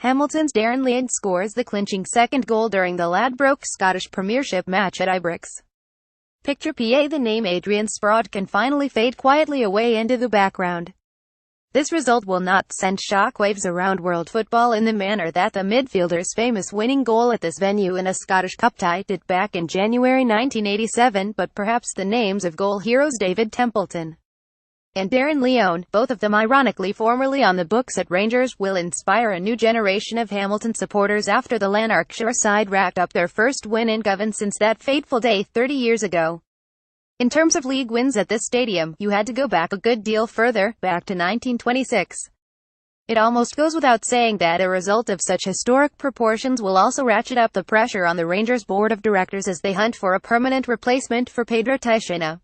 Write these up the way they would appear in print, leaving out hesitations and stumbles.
Hamilton's Darren Lyon scores the clinching second goal during the Ladbrokes Scottish Premiership match at Ibrox. Picture PA. The name Adrian Sprott can finally fade quietly away into the background. This result will not send shockwaves around world football in the manner that the midfielder's famous winning goal at this venue in a Scottish Cup tie did back in January 1987, but perhaps the names of goal heroes David Templeton and Darren Lyon, both of them ironically formerly on the books at Rangers, will inspire a new generation of Hamilton supporters after the Lanarkshire side racked up their first win in Govan since that fateful day 30 years ago. In terms of league wins at this stadium, you had to go back a good deal further, back to 1926. It almost goes without saying that a result of such historic proportions will also ratchet up the pressure on the Rangers board of directors as they hunt for a permanent replacement for Pedro Teixeira.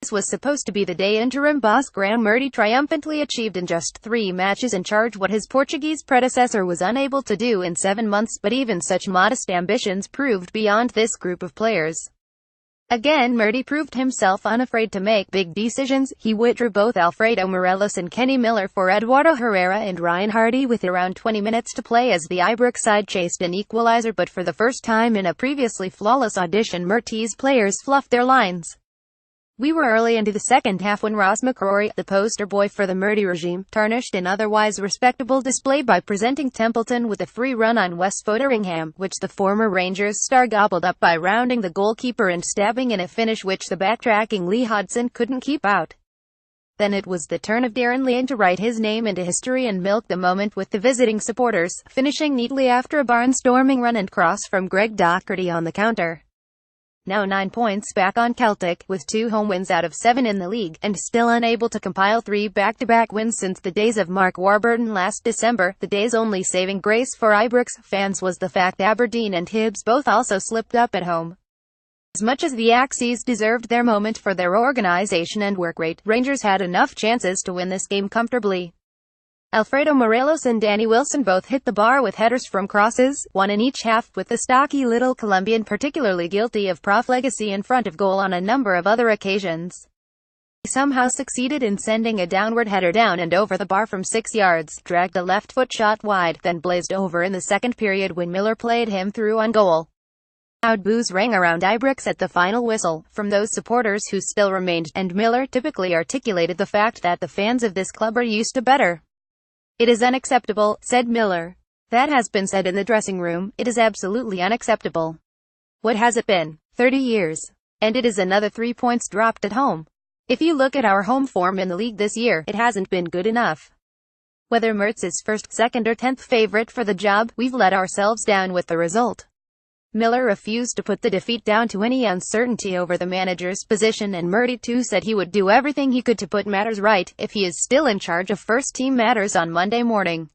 This was supposed to be the day interim boss Graeme triumphantly achieved in just 3 matches in charge what his Portuguese predecessor was unable to do in 7 months, but even such modest ambitions proved beyond this group of players. Again, Murty proved himself unafraid to make big decisions. He withdrew both Alfredo Morelos and Kenny Miller for Eduardo Herrera and Ryan Hardy with around 20 minutes to play as the Ibrox side chased an equalizer, but for the first time in a previously flawless audition, murtys players fluffed their lines. We were early into the second half when Ross McCrory, the poster boy for the Murty regime, tarnished an otherwise respectable display by presenting Templeton with a free run on West Fotheringham, which the former Rangers star gobbled up by rounding the goalkeeper and stabbing in a finish which the backtracking Lee Hodson couldn't keep out. Then it was the turn of Darren Lyon to write his name into history and milk the moment with the visiting supporters, finishing neatly after a barnstorming run and cross from Greg Docherty on the counter. Now 9 points back on Celtic, with 2 home wins out of 7 in the league, and still unable to compile 3 back-to-back wins since the days of Mark Warburton last December. The day's only saving grace for Ibrox fans was the fact Aberdeen and Hibs both also slipped up at home. As much as the accies deserved their moment for their organisation and work rate, Rangers had enough chances to win this game comfortably. Alfredo Morelos and Danny Wilson both hit the bar with headers from crosses, one in each half, with the stocky little Colombian particularly guilty of profligacy in front of goal on a number of other occasions. He somehow succeeded in sending a downward header down and over the bar from 6 yards, dragged a left foot shot wide, then blazed over in the second period when Miller played him through on goal. Loud boos rang around Ibrox at the final whistle, from those supporters who still remained, and Miller typically articulated the fact that the fans of this club are used to better. "It is unacceptable," said Miller. "That has been said in the dressing room. It is absolutely unacceptable. What has it been? 30 years. And it is another 3 points dropped at home. If you look at our home form in the league this year, it hasn't been good enough. Whether Mertz is first, second or 10th favourite for the job, we've let ourselves down with the result." Miller refused to put the defeat down to any uncertainty over the manager's position, and Murty too said he would do everything he could to put matters right, if he is still in charge of first-team matters on Monday morning.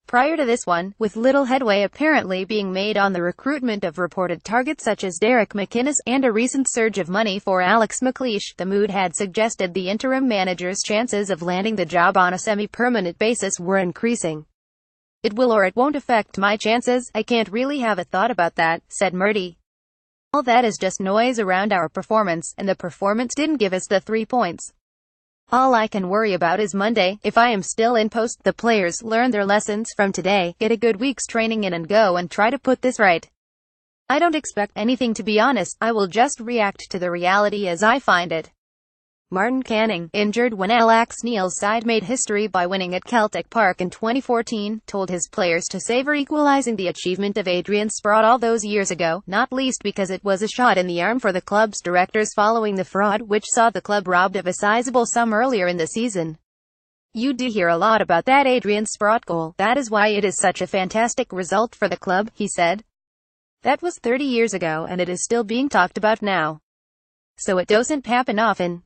Prior to this one, with little headway apparently being made on the recruitment of reported targets such as Derek McInnes, and a recent surge of money for Alex McLeish, the mood had suggested the interim manager's chances of landing the job on a semi-permanent basis were increasing. "It will or it won't affect my chances. I can't really have a thought about that," said Murty. "All that is just noise around our performance, and the performance didn't give us the 3 points. All I can worry about is Monday. If I am still in post, the players learn their lessons from today, get a good week's training in and go and try to put this right. I don't expect anything, to be honest. I will just react to the reality as I find it." Martin Canning, injured when Alex Neil's side made history by winning at Celtic Park in 2014, told his players to savour equalising the achievement of Adrian Sprott all those years ago, not least because it was a shot in the arm for the club's directors following the fraud which saw the club robbed of a sizable sum earlier in the season. "You do hear a lot about that Adrian Sprott goal. That is why it is such a fantastic result for the club," he said. "That was 30 years ago and it is still being talked about now. So it doesn't happen often.